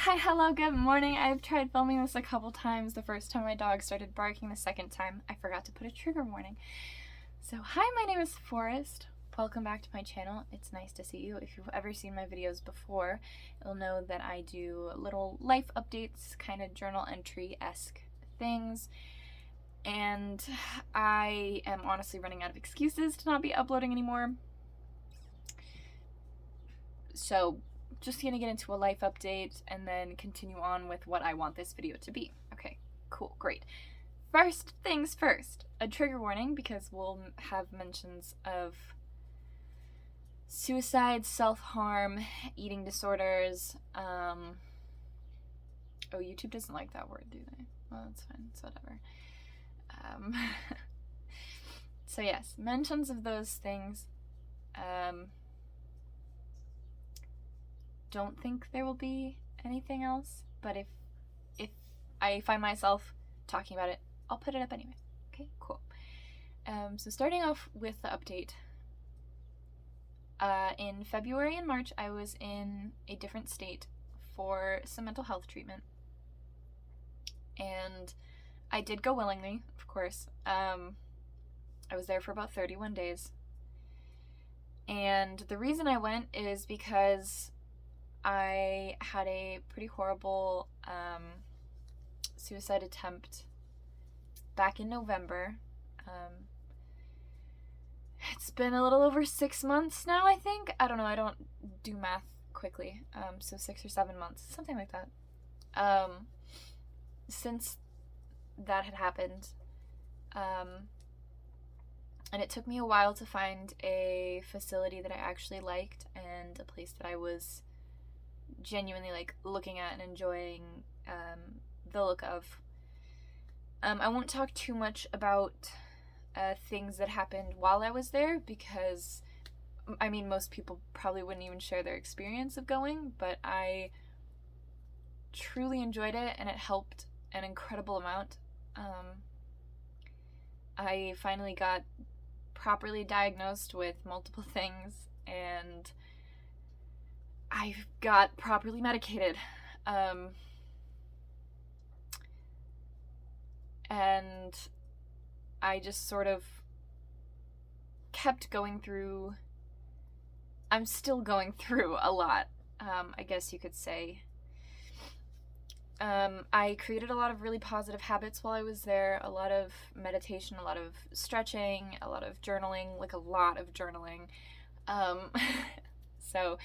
Hi, hello, good morning. I've tried filming this a couple times. The first time my dog started barking, the second time I forgot to put a trigger warning. So hi, my name is Forrest. Welcome back to my channel. It's nice to see you. If you've ever seen my videos before, you'll know that I do little life updates, kind of journal entry-esque things. And I am honestly running out of excuses to not be uploading anymore. So just gonna get into a life update and then continue on with what I want this video to be. Okay, cool, great. First things first, a trigger warning because we'll have mentions of suicide, self-harm, eating disorders. Oh, YouTube doesn't like that word, do they? Well, that's fine, it's whatever. So yes, mentions of those things. Don't think there will be anything else, but if I find myself talking about it, I'll put it up anyway. Okay, cool. So starting off with the update. In February and March, I was in a different state for some mental health treatment. And I did go willingly, of course. I was there for about 31 days. And the reason I went is because I had a pretty horrible suicide attempt back in November. It's been a little over 6 months now, I think. I don't know, I don't do math quickly. So 6 or 7 months, something like that. Since that had happened. And it took me a while to find a facility that I actually liked and a place that I was genuinely looking at and enjoying the look of. I won't talk too much about things that happened while I was there because I mean most people probably wouldn't even share their experience of going, but I truly enjoyed it and it helped an incredible amount. I finally got properly diagnosed with multiple things and I got properly medicated. And I just sort of kept going through. I'm still going through a lot, I guess you could say. I created a lot of really positive habits while I was there, a lot of meditation, a lot of stretching, a lot of journaling, a lot of journaling. So,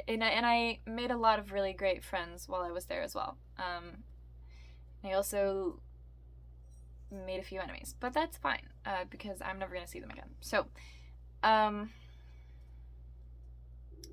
and I made a lot of really great friends while I was there as well. I also made a few enemies, but that's fine, because I'm never gonna see them again. So,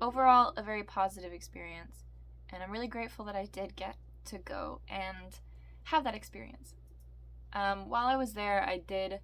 overall, a very positive experience, and I'm really grateful that I did get to go and have that experience. While I was there, I did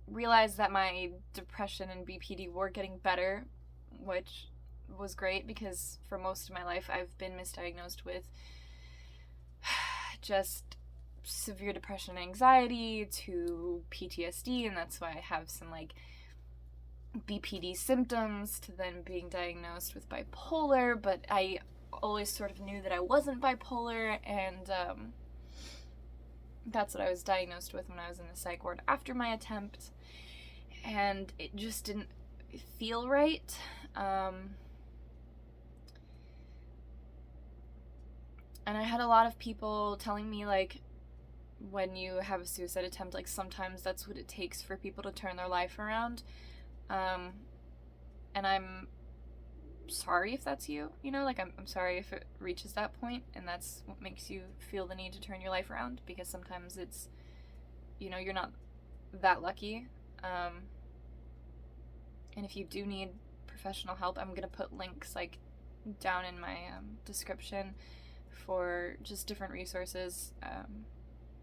realize that my depression and BPD were getting better, which was great because for most of my life I've been misdiagnosed with just severe depression and anxiety to PTSD, and that's why I have some BPD symptoms to then being diagnosed with bipolar, but I always sort of knew that I wasn't bipolar, and that's what I was diagnosed with when I was in the psych ward after my attempt, and it just didn't feel right. And I had a lot of people telling me when you have a suicide attempt, sometimes that's what it takes for people to turn their life around. And I'm sorry if that's you, I'm sorry if it reaches that point and that's what makes you feel the need to turn your life around, because sometimes it's, you're not that lucky. And if you do need professional help, I'm gonna put links down in my description for just different resources,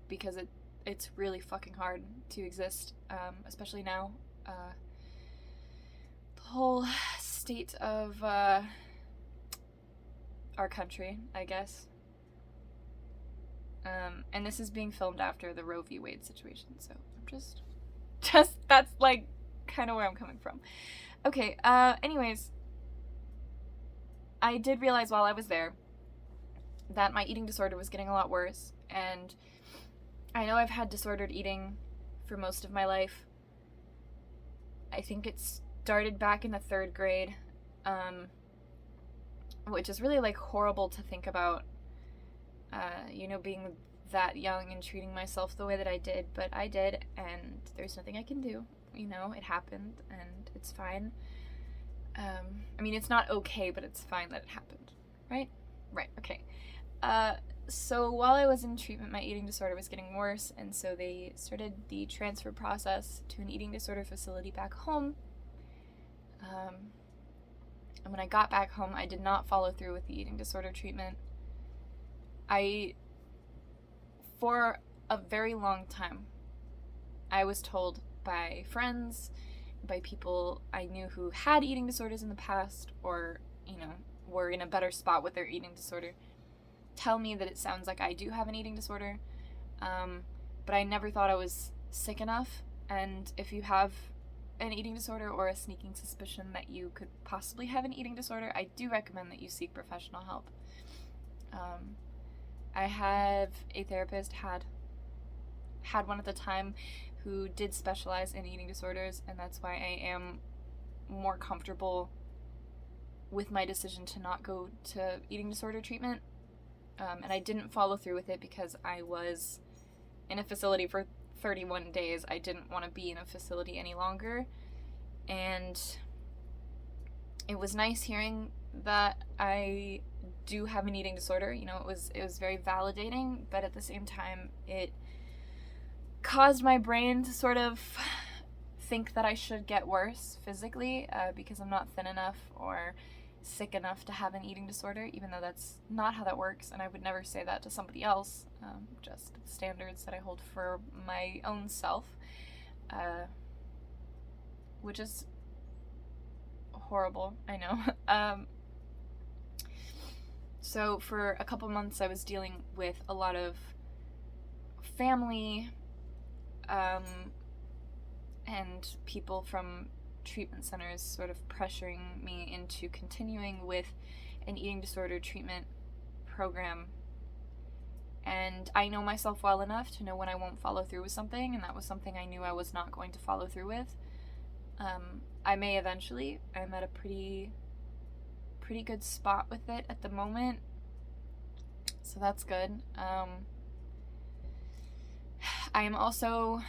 because it's really fucking hard to exist, especially now. The whole state of our country, I guess. And this is being filmed after the Roe v. Wade situation, so I'm just that's kind of where I'm coming from. Okay, anyways, I did realize while I was there that my eating disorder was getting a lot worse, and I know I've had disordered eating for most of my life. I think it started back in the 3rd grade, which is really like horrible to think about, being that young and treating myself the way that I did, but I did, and there's nothing I can do. It happened, and it's fine. It's not okay, but it's fine that it happened, right? Right, okay. So while I was in treatment, my eating disorder was getting worse, and so they started the transfer process to an eating disorder facility back home. And when I got back home, I did not follow through with the eating disorder treatment. For a very long time, I was told by friends, by people I knew who had eating disorders in the past, or, were in a better spot with their eating disorder, tell me that it sounds like I do have an eating disorder, but I never thought I was sick enough. And if you have an eating disorder or a sneaking suspicion that you could possibly have an eating disorder, I do recommend that you seek professional help. I have a therapist, had one at the time, who did specialize in eating disorders, and that's why I am more comfortable with my decision to not go to eating disorder treatment. And I didn't follow through with it because I was in a facility for 31 days. I didn't want to be in a facility any longer. And it was nice hearing that I do have an eating disorder. It was very validating, but at the same time, it caused my brain to sort of think that I should get worse physically because I'm not thin enough or sick enough to have an eating disorder, even though that's not how that works, and I would never say that to somebody else. Just standards that I hold for my own self, which is horrible, I know. So for a couple months I was dealing with a lot of family and people from treatment centers sort of pressuring me into continuing with an eating disorder treatment program. And I know myself well enough to know when I won't follow through with something, and that was something I knew I was not going to follow through with. I may eventually. I'm at a pretty good spot with it at the moment, so that's good. I am also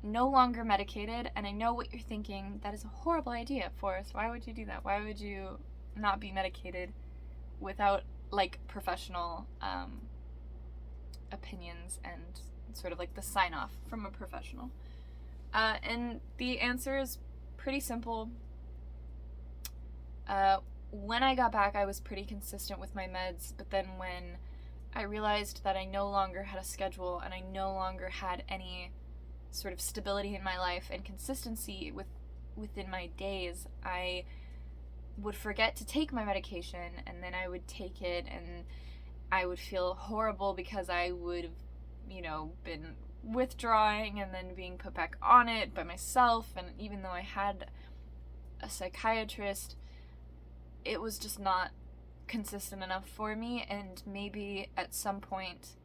no longer medicated, and I know what you're thinking. That is a horrible idea, Forrest. Why would you do that? Why would you not be medicated without, professional opinions and sort of, the sign-off from a professional? And the answer is pretty simple. When I got back, I was pretty consistent with my meds, but then when I realized that I no longer had a schedule and I no longer had any sort of stability in my life and consistency within my days, I would forget to take my medication, and then I would take it and I would feel horrible because I would have, been withdrawing and then being put back on it by myself. And even though I had a psychiatrist, it was just not consistent enough for me, and maybe at some point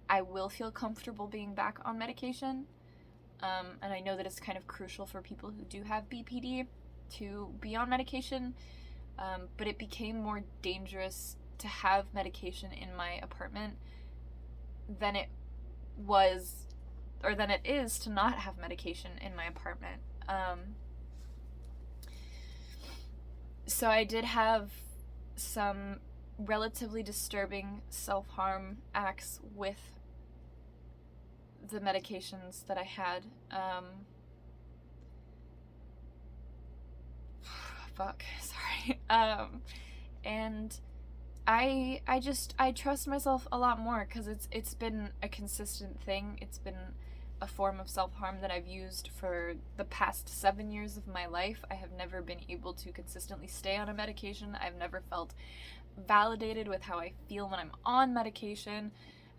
I will feel comfortable being back on medication. And I know that it's kind of crucial for people who do have BPD to be on medication, but it became more dangerous to have medication in my apartment than it is to not have medication in my apartment. So I did have some relatively disturbing self-harm acts with the medications that I had. Sorry. And I trust myself a lot more because it's been a consistent thing. It's been a form of self-harm that I've used for the past 7 years of my life. I have never been able to consistently stay on a medication. I've never felt validated with how I feel when I'm on medication.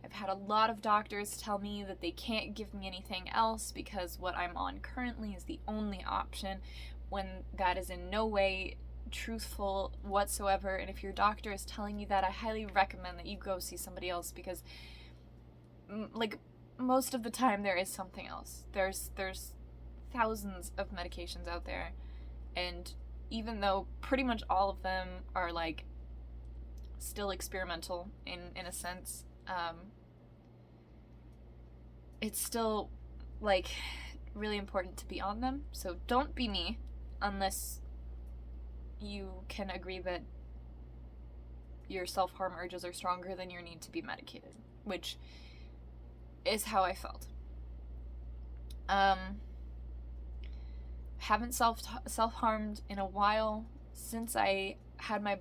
I've had a lot of doctors tell me that they can't give me anything else because what I'm on currently is the only option, when that is in no way truthful whatsoever, and if your doctor is telling you that, I highly recommend that you go see somebody else, because like most of the time there is something else. There's thousands of medications out there, and even though pretty much all of them are like still experimental in a sense, it's still like really important to be on them. So don't be me unless you can agree that your self-harm urges are stronger than your need to be medicated, which is how I felt. Haven't self-harmed in a while, since I had my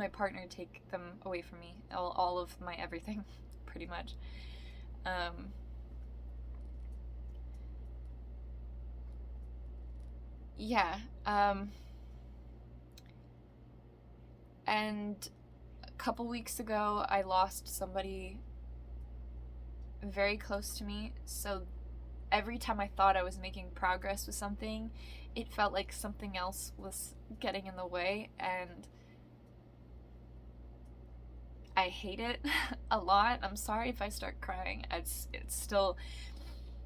partner take them away from me, all of my everything, pretty much. Yeah. And a couple weeks ago, I lost somebody very close to me, so every time I thought I was making progress with something, it felt like something else was getting in the way, and I hate it a lot. I'm sorry if I start crying. It's still,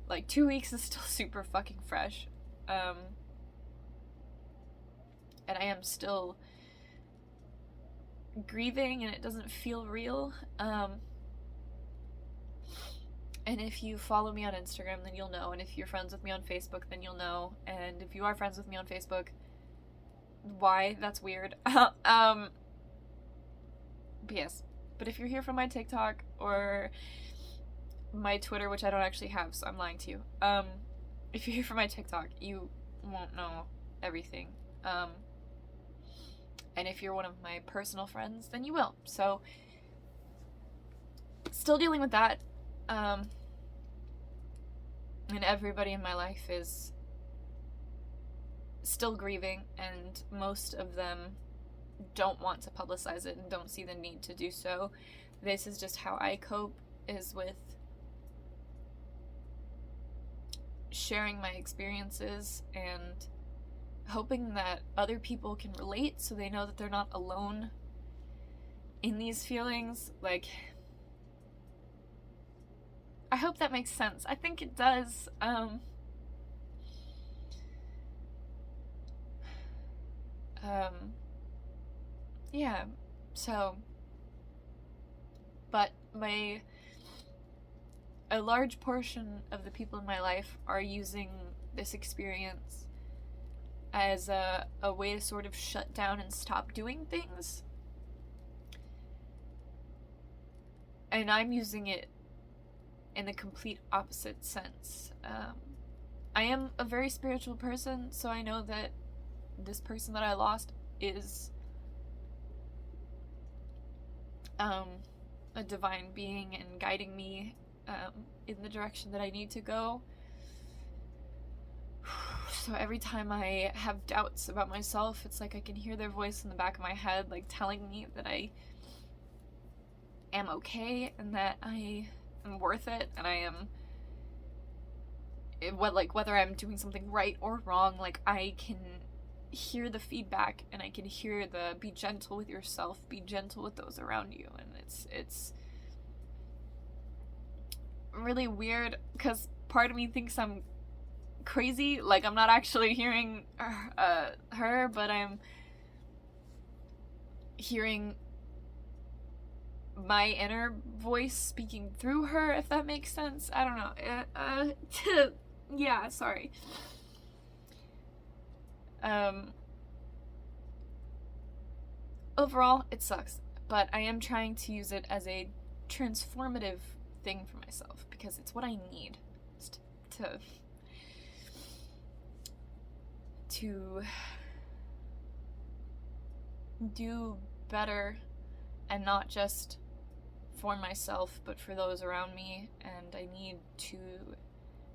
like, 2 weeks is still super fucking fresh. And I am still grieving, and it doesn't feel real. And if you follow me on Instagram, then you'll know. And if you're friends with me on Facebook, then you'll know. And if you are friends with me on Facebook, why? That's weird. But yes. But if you're here from my TikTok or my Twitter, which I don't actually have, so I'm lying to you. If you're here from my TikTok, you won't know everything. And if you're one of my personal friends, then you will. So, still dealing with that. And everybody in my life is still grieving, and most of them don't want to publicize it and don't see the need to do so. This is just how I cope, is with sharing my experiences and hoping that other people can relate, so they know that they're not alone in these feelings. Like, I hope that makes sense. I think it does. Yeah, so, but a large portion of the people in my life are using this experience as a way to sort of shut down and stop doing things. And I'm using it in the complete opposite sense. I am a very spiritual person, so I know that this person that I lost is a divine being and guiding me in the direction that I need to go. So every time I have doubts about myself, it's like I can hear their voice in the back of my head, like telling me that I am okay and that I am worth it, and I am, whether I'm doing something right or wrong, like I can hear the feedback, and I can hear the be gentle with yourself, be gentle with those around you. And it's really weird, because part of me thinks I'm crazy, like I'm not actually hearing her, but I'm hearing my inner voice speaking through her, if that makes sense. I don't know. Yeah, sorry. Overall, it sucks, but I am trying to use it as a transformative thing for myself, because it's what I need to do better, and not just for myself, but for those around me. And I need to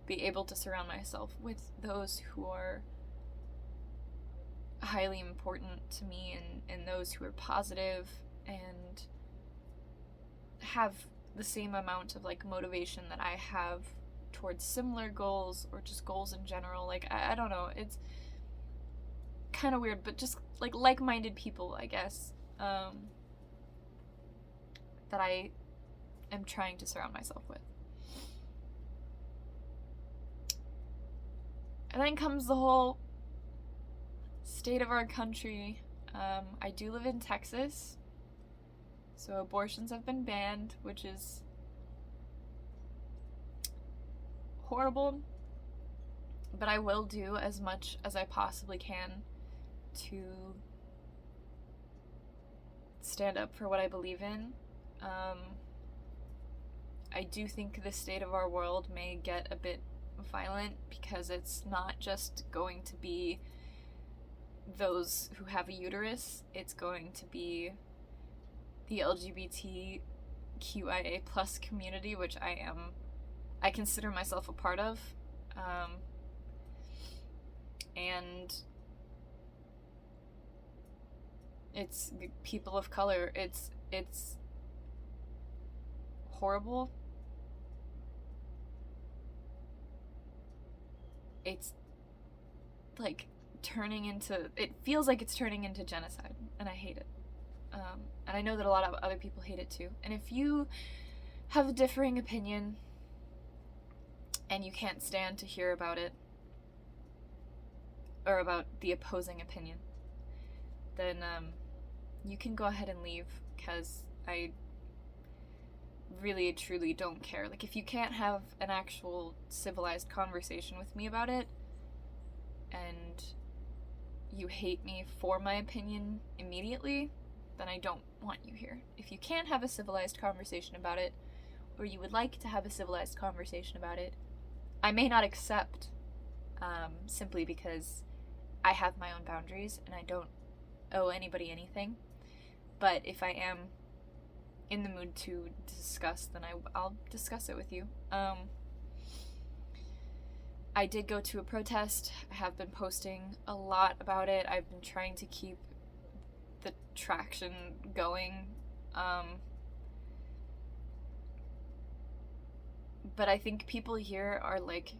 be able to surround myself with those who are highly important to me, and those who are positive and have the same amount of like motivation that I have towards similar goals, or just goals in general. Like, I don't know, it's kind of weird, but just like like-minded people, I guess, that I am trying to surround myself with. And then comes the whole state of our country. I do live in Texas, so abortions have been banned, which is horrible, but I will do as much as I possibly can to stand up for what I believe in. I do think the state of our world may get a bit violent because it's not just going to be those who have a uterus, it's going to be the LGBTQIA plus community, which I consider myself a part of, and it's people of color. It's horrible. It's like it feels like it's turning into genocide, and I hate it. And I know that a lot of other people hate it too. And if you have a differing opinion and you can't stand to hear about it, or about the opposing opinion, then you can go ahead and leave, because I really truly don't care. Like, if you can't have an actual civilized conversation with me about it, and you hate me for my opinion immediately, then I don't want you here. If you can't have a civilized conversation about it, or you would like to have a civilized conversation about it, I may not accept, simply because I have my own boundaries and I don't owe anybody anything. But if I am in the mood to discuss, then I'll discuss it with you. I did go to a protest. I have been posting a lot about it. I've been trying to keep the traction going. But I think people here are like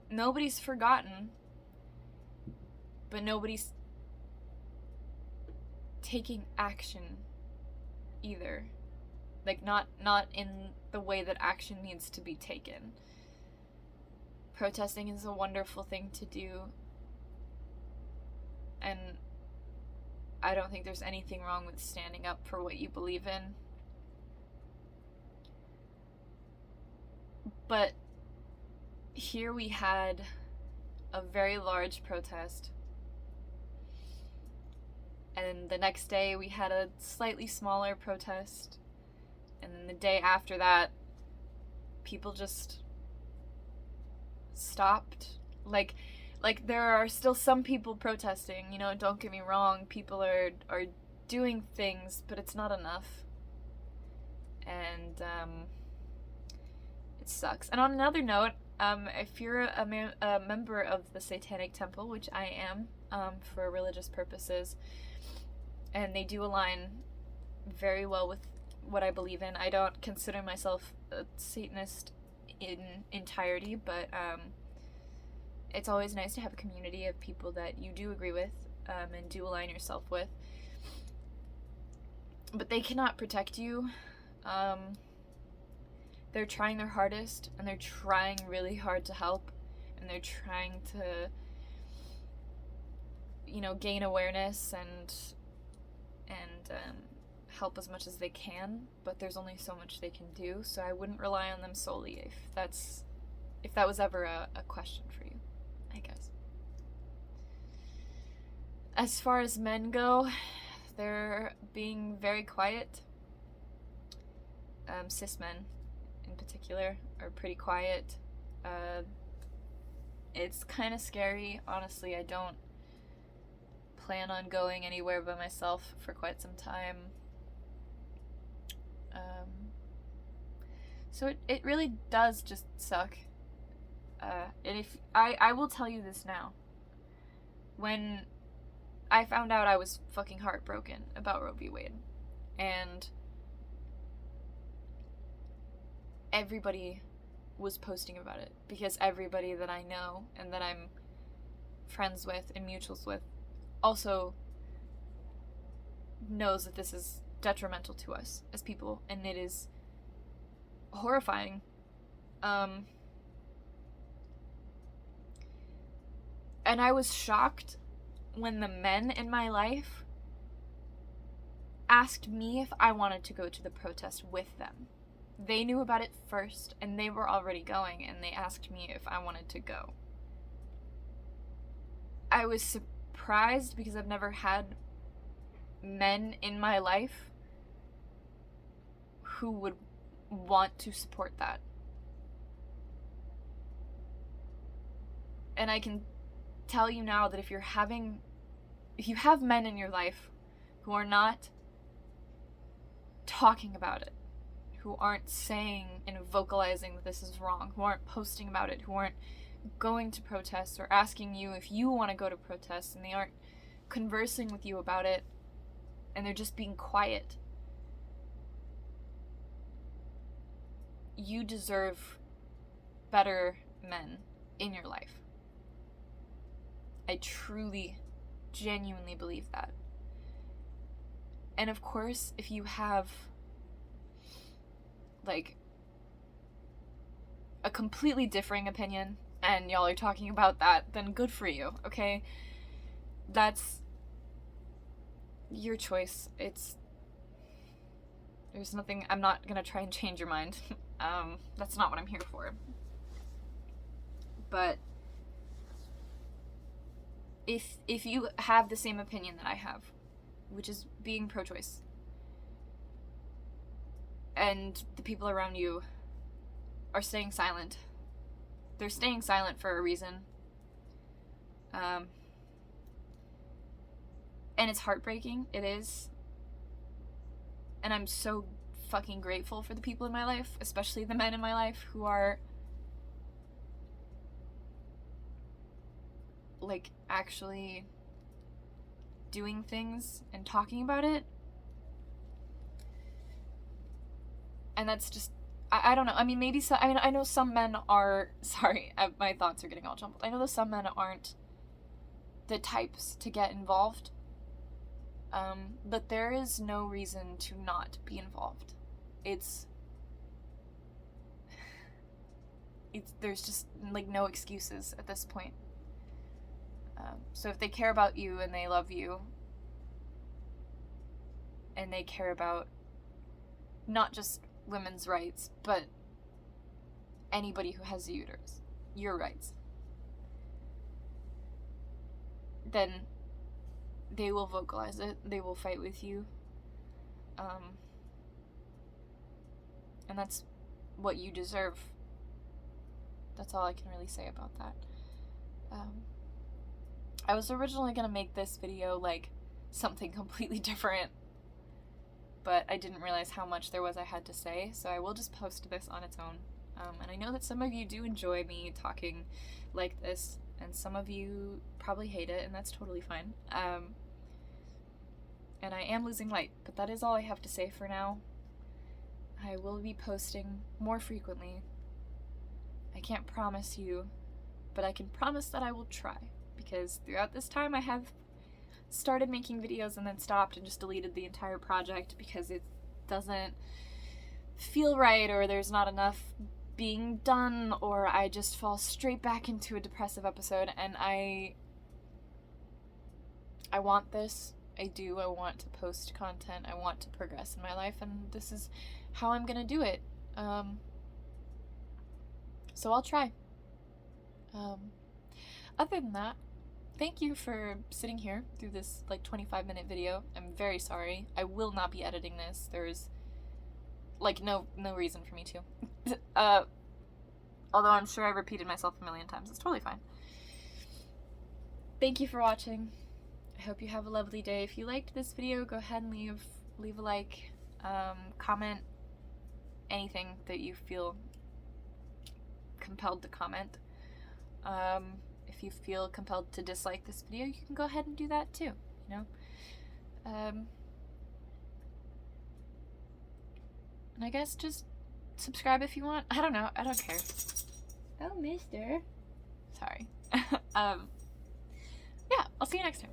nobody's forgotten, but nobody's taking action either. Like, not in the way that action needs to be taken. Protesting is a wonderful thing to do, and I don't think there's anything wrong with standing up for what you believe in. But here we had a very large protest, and the next day we had a slightly smaller protest, and then the day after that, people just stopped. Like there are still some people protesting, don't get me wrong, people are doing things, but it's not enough. And it sucks. And on another note, if you're a member of the Satanic Temple, which I am, for religious purposes, and they do align very well with what I believe in. I don't consider myself a Satanist in entirety, but it's always nice to have a community of people that you do agree with, and do align yourself with. But they cannot protect you. They're trying their hardest, and they're trying really hard to help, and they're trying to, gain awareness and help as much as they can, but there's only so much they can do, so I wouldn't rely on them solely if that was ever a question for you, I guess. As far as men go, they're being very quiet. Cis men, in particular, are pretty quiet. It's kind of scary, honestly. I don't plan on going anywhere by myself for quite some time. So it really does just suck. And if I will tell you this now. When I found out, I was fucking heartbroken about Roe v. Wade. And everybody was posting about it, because everybody that I know and that I'm friends with and mutuals with also knows that this is detrimental to us as people, and it is horrifying. And I was shocked when the men in my life asked me if I wanted to go to the protest with them. They knew about it first, and they were already going, and they asked me if I wanted to go. I was surprised because I've never had men in my life who would want to support that. And I can tell you now that if you have men in your life who are not talking about it, who aren't saying and vocalizing that this is wrong, who aren't posting about it, who aren't going to protests or asking you if you want to go to protests, and they aren't conversing with you about it, and they're just being quiet, you deserve better men in your life. I truly, genuinely believe that. And of course, if you have like a completely differing opinion and y'all are talking about that, then good for you, okay? That's your choice. There's nothing, I'm not gonna try and change your mind. That's not what I'm here for. But if you have the same opinion that I have, which is being pro-choice, and the people around you are staying silent, they're staying silent for a reason. And it's heartbreaking. It is. And I'm so fucking grateful for the people in my life, especially the men in my life who are like actually doing things and talking about it. And that's just, I don't know. I mean, maybe some, I mean, I know some men are, sorry, my thoughts are getting all jumbled. I know that some men aren't the types to get involved. But there is no reason to not be involved. There's just like no excuses at this point. So if they care about you and they love you, and they care about not just women's rights, but anybody who has a uterus, your rights, then they will vocalize it, they will fight with you, and that's what you deserve. That's all I can really say about that. I was originally gonna make this video like something completely different, but I didn't realize how much there was I had to say, so I will just post this on its own. And I know that some of you do enjoy me talking like this, and some of you probably hate it, and that's totally fine. And I am losing light, but that is all I have to say for now. I will be posting more frequently. I can't promise you, but I can promise that I will try, because throughout this time I have started making videos and then stopped and just deleted the entire project because it doesn't feel right, or there's not enough being done, or I just fall straight back into a depressive episode. And I want this. I do. I want to post content. I want to progress in my life, and this is how I'm gonna do it. So I'll try. Other than that, thank you for sitting here through this like 25-minute video. I'm very sorry. I will not be editing this. There's like no reason for me to. Although I'm sure I repeated myself a million times. It's totally fine. Thank you for watching. I hope you have a lovely day. If you liked this video, go ahead and leave a like, comment, anything that you feel compelled to comment. If you feel compelled to dislike this video, you can go ahead and do that too, you know? And I guess just subscribe if you want. I don't know. I don't care. Oh, mister. Sorry. Yeah, I'll see you next time.